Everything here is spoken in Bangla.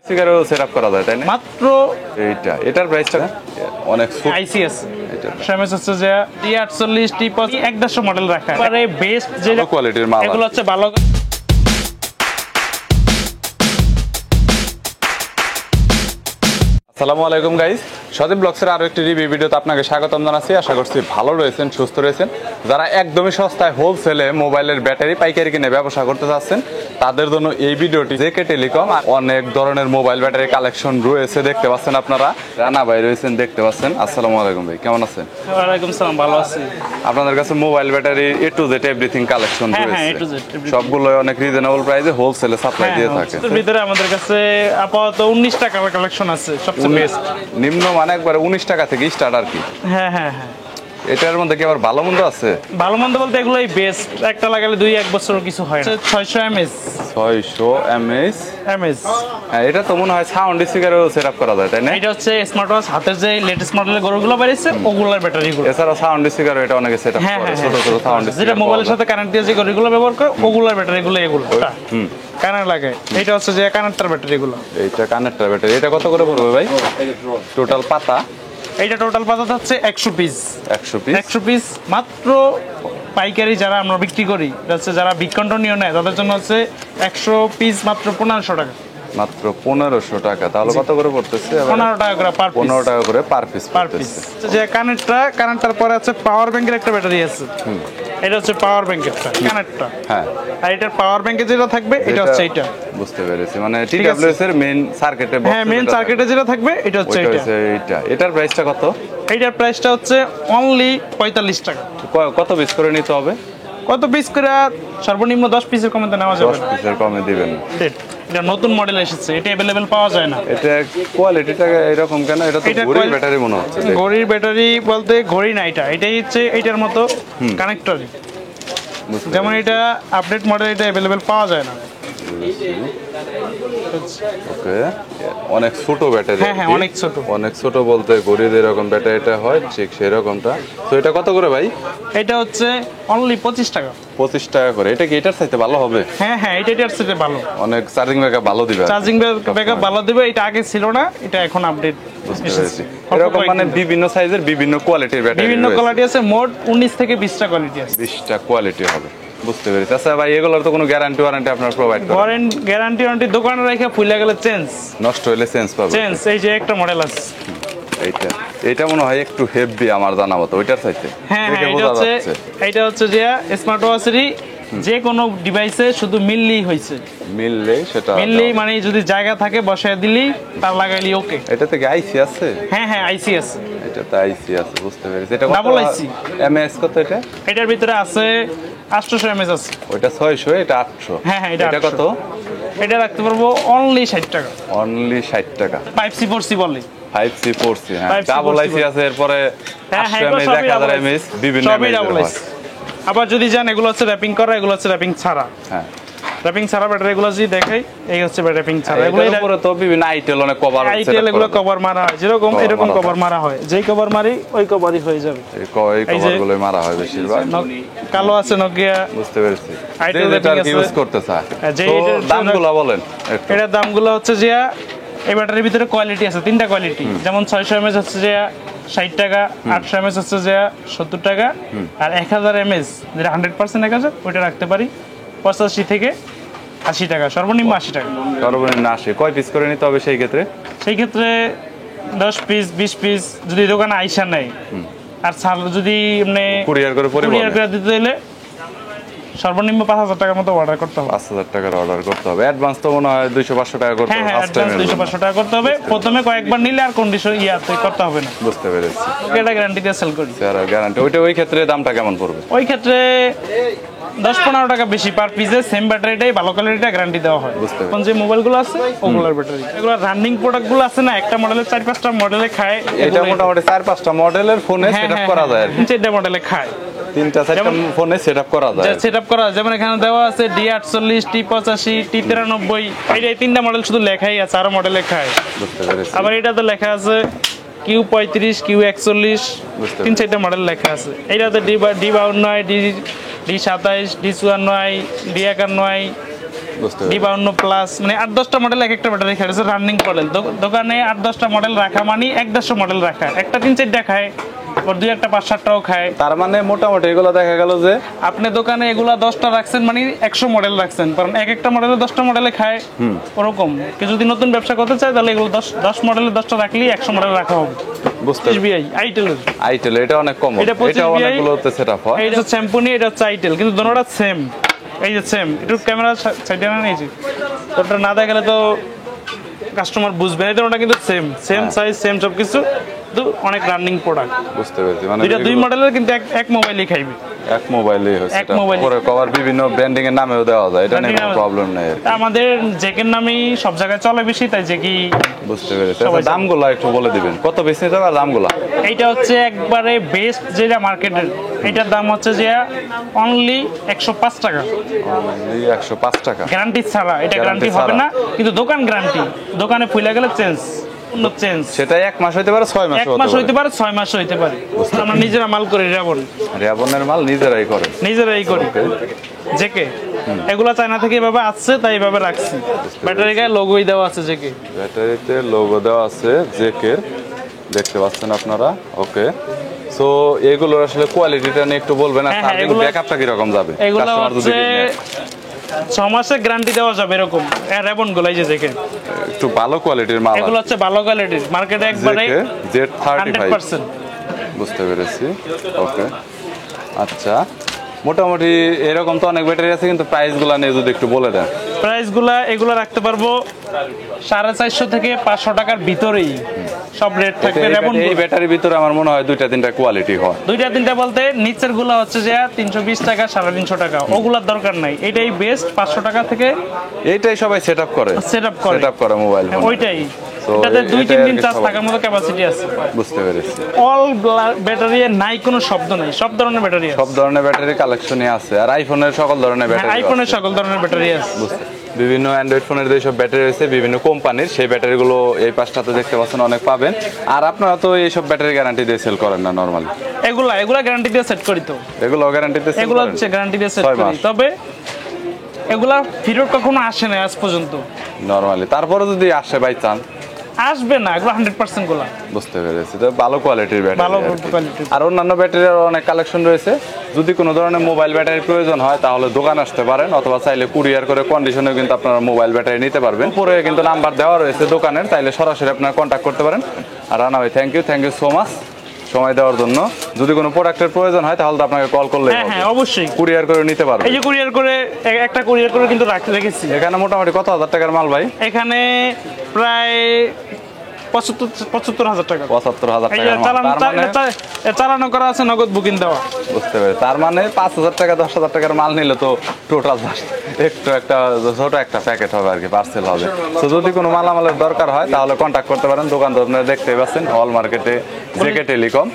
সিগারেও সেটআপ করা যায় তাই না? মাত্র এটার প্রাইসটা অনেক আইসিএস শামিস হচ্ছে যে T48 T50 1.5 মডেল রাখা এবারে বেস্ট যে কোয়ালিটির মাল এগুলো হচ্ছে ভালো। আসসালামু আলাইকুম গাইস, সদীপ ব্লগসের আরো একটি রিভিউ ভিডিওতে আপনাকে স্বাগতম জানাচ্ছি। আশা করছি ভালো রয়েছেন, সুস্থ রয়েছেন। যারা একদমই সস্তায় হোলসেলে মোবাইলের ব্যাটারি পাইকারি কিনে ব্যবসা করতে চাচ্ছেন তাদের জন্য এই ভিডিওটি। জেকে টেলিকম অনেক ধরনের মোবাইল ব্যাটারি কালেকশন রয়েছে, দেখতে পাচ্ছেন আপনারা। রানা ভাই রয়েছেন, দেখতে পাচ্ছেন। আসসালামু আলাইকুম ভাই, কেমন আছেন? ওয়ালাইকুম সালাম, ভালো আছি। আপনাদের কাছে mobile battery A to Z everything collection রয়েছে, সবগুলো অনেক রিজনেবল প্রাইসে হোলসেলে সাপ্লাই দিয়ে থাকে। এর ভিতরে আমাদের কাছে আপাতত 19 টাকার কালেকশন আছে, সবচেয়ে বেস্ট নিম্ন মানে একবারে 19 টাকা থেকে স্টার্ট আর কি। হ্যাঁ হ্যাঁ হ্যাঁ, এটার মধ্যে কি আবার ভালো মন্দ আছে? ভালো মন্দ বলতে এগুলোই বেস্ট, একটা লাগালে 2-1 বছর কিছু হয় না। 600 mAh 600 mAh। হ্যাঁ, এটা তো মনে হয় সাউন্ড স্পিকারও সেটআপ করা যায় তাই না? এটা হচ্ছে স্মার্ট ওয়াচ, হাতের যে লেটেস্ট মডেলের গরুগুলো বেরিয়েছে ওগুলোর ব্যাটারিগুলো। এছাড়া সাউন্ড স্পিকার এটা অনেকে সেটআপ করে, ছোট ছোট সাউন্ড স্পিকার যেটা মোবাইলের সাথে কানেক্ট দিয়ে যে গরুগুলো ব্যবহার করে ওগুলোর ব্যাটারিগুলো এগুলো কানেক্ট লাগে। এটা হচ্ছে যে কানেক্টর ব্যাটারিগুলো। এইটা কানেক্টর ব্যাটারি। এটা কত করে পড়বে ভাই টোটাল পাতা? এইটা টোটাল পাতা হচ্ছে 100 পিস। 100 পিস মাত্র পাইকারি যারা আমরা বিক্রি করি, হচ্ছে যারা বিকন্টনীয় নেয় তাদের জন্য হচ্ছে 100 পিস মাত্র 1500 টাকা। মাত্র 1500 টাকা। তাহলে কত করে পড়তেছে? 15 টাকা করে পার পিস। 15 টাকা করে পার পিস। যে কানেক্টর পরে আছে পাওয়ার ব্যাংকের একটা ব্যাটারি আছে। এটা হচ্ছে পাওয়ার ব্যাংকেরটা কানেক্টর। হ্যাঁ, আর এটার পাওয়ার ব্যাংকে যেটা থাকবে এটা হচ্ছে এটা। বুঝতে পেরেছি, মানে টিডব্লিউএস এর মেইন সার্কিটে বক্স। হ্যাঁ, মেইন সার্কিটে যেটা থাকবে এটা হচ্ছে এটা। এটার প্রাইসটা কত? এইটার প্রাইসটা হচ্ছে অনলি 45 টাকা। কত পিস করে নিতে হবে? কত পিস করে? সর্বনিম্ন 10 পিসের কমে তো নেওয়া যাবে। 10 পিসের কমে দিবেন। এটা নতুন মডেল এসেছে, এটা अवेलेबल পাওয়া যায় না। এটা কোয়ালিটিটা এরকম কেন? এটা তো ঘড়ির ব্যাটারি মনে হচ্ছে। ঘড়ির ব্যাটারি বলতে ঘড়ি না, এটাই হচ্ছে এটার মতো কানেক্টরই। যেমন এটা আপডেট মডেল, এটা अवेलेबल পাওয়া যায় না। ওকে, অনেক ছোট ব্যাটারি। হ্যাঁ, অনেক ছোট। অনেক ছোট বলতে ঘড়ির এরকম ব্যাটারিটা হয় ঠিক সেরকমটা। তো এটা কত করে ভাই? এটা হচ্ছে অনলি 25 টাকা। 25 টাকা করে। এটা কি এটার চাইতে ভালো হবে? হ্যাঁ, এটার চাইতে ভালো। অনেক চার্জিং ব্যাকআপ ভালো দিবে। চার্জিং ব্যাকআপ ভালো দিবে। এটা আগে ছিল না, এটা এখন আপডেট এসেছে। এরকম মানে বিভিন্ন সাইজের বিভিন্ন কোয়ালিটির ব্যাটারি, বিভিন্ন কোয়ালিটি আছে। মোট 19 থেকে 20টা কোয়ালিটি আছে। 20টা কোয়ালিটি হবে, বুঝতে পেরেছি। আচ্ছা ভাই, এগুলোর তো কোনো গ্যারান্টি ওয়ারেন্টি আপনারা প্রোভাইড করেন? গ্যারান্টি দোকানে রেখে ফুলে গেলে চেঞ্জ, নষ্ট হলে চেঞ্জ পাবে। এই যে একটা মডেল আছে এইটা মনে হয় একটু হেভি আমার জানা মতো ওইটার চাইতে। হ্যাঁ, এটা হচ্ছে যে স্মার্ট ওয়াচেরই যে কোনো ডিভাইসে শুধু মিললেই হয়েছে। মিললেই মানে যদি জায়গা থাকে বসায় দিলেই তার লাগাইলি ওকে। এটা থেকে আইসি আছে? হ্যাঁ, আইসি আছে। এটাতে আইসি আছে, বুঝতে পেরেছি। এটা ডাবল আইসি। এমএএস কত এটা? এটার ভিতরে আছে 800 mAh আছে। ওইটা 600, এটা 800। হ্যাঁ, এটা কত? এটা রাখতে পারবো অনলি 60 টাকা। অনলি 60 টাকা। 5C4C বলে। 5C4C, হ্যাঁ। ডাবল আইসি আছে, এরপরে 800 mAh 1000 mAh বিভিন্ন mAh। আবার যদি জান এগুলো হচ্ছে র্যাপিং করা, এগুলো হচ্ছে র্যাপিং ছাড়া। হ্যাঁ, র্যাপিং ছাড়া ব্যাটারি এগুলো যদি দেখাই, এই হচ্ছে র্যাপিং ছাড়া। এগুলোর উপরে তো বিভিন্ন আইটেল অনেক কভার আছে। এগুলো কভার মারা হয়, যেরকম এরকম কভার মারা হয়। যেই কভার মারি ওই কভারই হয়ে যাবে। এই কভারগুলোই মারা হয় বেশিরভাগ। কালো আছে নোকিয়া, বুঝতে পেরেছি। যেটা ইউজ করতে চায়। তো দামগুলো বলেন। এটার দামগুলো হচ্ছে যে এই ব্যাটারির ভিতরে কোয়ালিটি আছে, 3টা কোয়ালিটি। যেমন 600 mAh হচ্ছে যে 60 টাকা, 800 mAh হচ্ছে যে 70 টাকা, আর 1000 mAh যেটা 100% এক আছে ওইটা রাখতে পারি 85 থেকে 80 টাকা, সর্বনিম্ন 80 টাকা। সর্বনিম্ন 80। কয় পিস করে নিতে হবে সেই ক্ষেত্রে? 10 পিস 20 পিস যদি দোকানে আইসা নেয়, আর যদি মানে কুরিয়ার করে দিতে হলে সর্বনিম্ন 5000 টাকার মতো অর্ডার করতে হবে। 5000 টাকার অর্ডার করতে হবে। অ্যাডভান্স তো মনে হয় 200-500 টাকা করতে হবে। হ্যাঁ, 200-500 টাকা করতে হবে প্রথমে, কয়েকবার নিলে আর কন্ডিশন করতে হবে না। বুঝতে পেরেছি। এটা গ্যারান্টি দিয়ে সেল করি। গ্যারান্টি। ওই ক্ষেত্রে দামটা কেমন পড়বে? ওই ক্ষেত্রে 10-15 টাকা বেশি পার পিসে। সেম ব্যাটারিটাই ভালো কোয়ালিটিটা গ্যারান্টি দেওয়া হয়। এখন যে মোবাইলগুলো আছে ওগুলোর ব্যাটারি, এগুলো রানিং প্রোডাক্টগুলো আছে না, একটা মডেলের 4-5টা মডেলে খায়। এটা মোটামুটি 4-5টা মডেলের ফোনে সেটআপ করা যায়। 3-4টা মডেলে খায়, 3-4টা ফোনে সেটআপ করা যায়। সেটআপ করা যেমন এখানে দেওয়া আছে D48, T85, T93। এই 3টা মডেল শুধু লেখাই আছে, আরো মডেলে খায়। বুঝতে পেরেছি। আবার এটাতে লেখা আছে Q35, Q41, 3-4টা মডেল লেখা আছে। এইটাতে D52, D27, D54, D51। বুঝতে পেরেছি। D52 প্লাস মানে 8-10টা মডেল এক একটা ব্যাটারি খায়, রানিং মডেল। দোকানে 8-10টা মডেল রাখা মানে 1-150 মডেল রাখা, একটা 3-4টা খায়, ওর 2-একটা 5-7টাও খায়। তার মানে মোটামুটি এগুলো দেখা গেল যে আপনি দোকানে এগুলা 10টা রাখছেন মানে 100 মডেল রাখছেন, কারণ এক একটা মডেলে 10টা মডেলে খায় ওরকম। কেউ যদি নতুন ব্যবসা করতে চায় তাহলে এগুলো 10 মডেলে 10টা রাখলেই 100 মডেল রাখা হবে। বুঝতে SBI আইটেলের, আইটেল এটা অনেক কম, এটা 25 এটা অনেকগুলোতে সেটআপ হয়। এইটা হচ্ছে শ্যাম্পুনি, এটা হচ্ছে আইটেল, কিন্তু দুটোটা সেম। এই যে সেম, একটু ক্যামেরা সাইডে না নিয়েছি, তোটা না দেখালে তো কাস্টমার বুঝবে না। এটা কিন্তু সেম সাইজ, সেম সব কিছু, কিন্তু অনেক রানিং প্রোডাক্ট। বুঝতে পেরেছি, মানে দুইটা দুই মডেলের, কিন্তু এক মোবাইলই খাইবে, এক মোবাইলেই হচ্ছে এক এটা। মোবাইলে। পরে কভার বিভিন্ন ব্র্যান্ডিং এর নামেও দেওয়া যায়, এটা নিয়ে Branding কোনো নামে- প্রবলেম নেই আর কি। আমাদের জেকের নামেই সব জায়গায় চলে বেশি, তাই জেকি। বুঝতে পেরেছি। সবাই আচ্ছা, দামগুলো একটু বলে দিবেন, কত বেশি নিতে হবে আর দামগুলো? এইটা হচ্ছে একবারে বেস্ট যেটা মার্কেটের, এটার দাম হচ্ছে যে অনলি 105 টাকা, 105 টাকা। গ্যারান্টি ছাড়া। এটা গ্যারান্টি Guarantee হবে ছাড়া। না, কিন্তু দোকান গ্যারান্টি। দোকানে ফুলে গেলে চেঞ্জ, অন্য চেঞ্জ। সেটাই 1 মাস হইতে পারে, 6 মাস 1 মাস হইতে পারে, 6 মাস হইতে পারে। আমরা নিজেরা মাল করি, রেবন রেবনের মাল নিজেরাই করে। নিজেরাই করি। জেকে এগুলা চায়না থেকে এভাবে আসছে, তাই এভাবে রাখছি। ব্যাটারি গায়ে লোগোই দেওয়া আছে জেকে। ব্যাটারিতে লোগো দেওয়া আছে জেকের, দেখতে পাচ্ছেন আপনারা। ওকে, সো এগুলোর আসলে কোয়ালিটিটা নিয়ে একটু বলবেন, আর হ্যাঁ, চার্জিং এগুলো- ব্যাকআপটা কি রকম যাবে? এগুলো Customer যদি হচ্ছে নেয়। 6 মাসের গ্যারান্টি দেওয়া যাবে এরকম। রেবন গুলো এই যে জেকে, একটু ভালো কোয়ালিটির মাল এগুলো হচ্ছে ভালো কোয়ালিটির, মার্কেটে একবারে জেকে Z35। 100%। বুঝতে পেরেছি। ওকে, আচ্ছা, মোটামুটি এরকম তো অনেক ব্যাটারি আছে, কিন্তু প্রাইসগুলো নিয়ে যদি একটু বলে দেন। প্রাইস গুলা এগুলো রাখতে পারবো 450 থেকে 500 টাকার ভিতরেই সব রেট থাকবে। রেবন এই ব্যাটারির ভিতরে আমার মনে হয় 2-3টা কোয়ালিটি হয়। 2-3টা বলতে নিচের গুলা হচ্ছে যে 320 টাকা, 350 টাকা, ওগুলার দরকার নাই। এটাই বেস্ট, 500 টাকা থেকে এইটাই সবাই সেটআপ করে, সেটআপ করে। সেটআপ করে মোবাইল ফোন। ওইটাই, So, এটাতে এটাই 2-3 দিন আর কি চার্জ সবাই- থাকার মতো ক্যাপাসিটি আছে। বুঝতে পেরেছি। অল ব্যাটারি নাই কোনো শব্দ নাই, সব ধরনের ব্যাটারি আছে। সব ধরনের ব্যাটারি কালেকশনই আছে, আর আইফোনের সকল ধরনের ব্যাটারি আইফোনের সকল ধরনের ব্যাটারি আছে। বিভিন্ন অ্যান্ড্রয়েড ফোনের যেসব ব্যাটারি রয়েছে বিভিন্ন কোম্পানির, সেই ব্যাটারিগুলো এই পাশটাতে দেখতে পাচ্ছেন অনেক পাবেন। আর আপনারা তো এইসব ব্যাটারি গ্যারান্টি দিয়ে সেল করেন না নরমালি? এগুলা গ্যারান্টি দিয়ে সেট করি তো, এগুলো গ্যারান্টিতে সেল এগুলো করেন? হচ্ছে গ্যারান্টি দিয়ে সেট 6 করি, মাস। তবে এগুলা ফেরত কখনো আসে না আজ পর্যন্ত। নরমালি তারপরে যদি আসে বাই চান? আসবে না, এগুলো 100% গুলা বুঝতে পেরেছি, তো ভালো কোয়ালিটির ভালো ব্যাটারি। কোয়ালিটির। আর অন্যান্য ব্যাটারির অনেক কালেকশন রয়েছে। যদি কোনো ধরনের মোবাইল ব্যাটারির প্রয়োজন হয় তাহলে দোকান আসতে পারেন, অথবা চাইলে কুরিয়ার করে কন্ডিশনেও কিন্তু আপনারা মোবাইল ব্যাটারি নিতে পারবেন। উপরে কিন্তু নাম্বার দেওয়া রয়েছে দোকানের, চাইলে সরাসরি আপনারা কন্ট্যাক্ট করতে পারেন। আর রানা ভাই, থ্যাংক ইউ সো মাচ সময় দেওয়ার জন্য। যদি কোনো প্রোডাক্টের প্রয়োজন হয় তাহলে তো আপনাকে কল করলে হ্যাঁ, অবশ্যই কুরিয়ার করে নিতে পারবেন। এই যে কুরিয়ার করে, একটা কুরিয়ার করে কিন্তু রেখেছি। এখানে মোটামুটি কত হাজার টাকার মাল ভাই? এখানে প্রায় 75,000 টাকা। 75,000 এই যে টাকার মাল। তার মানে চালানো করা আছে, নগদ বুকিং দেওয়া। বুঝতে পেরেছি, তার মানে 5,000 টাকা 10,000 টাকার মাল নিলে তো টোটাল একটু একটা ছোট একটা প্যাকেট হবে আর কি, পার্সেল হবে। তো যদি কোনো মালামালের দরকার হয় তাহলে কন্ট্যাক্ট করতে পারেন। দোকান তো আপনারা দেখতেই পাচ্ছেন, হল মার্কেটে জেকে টেলিকম।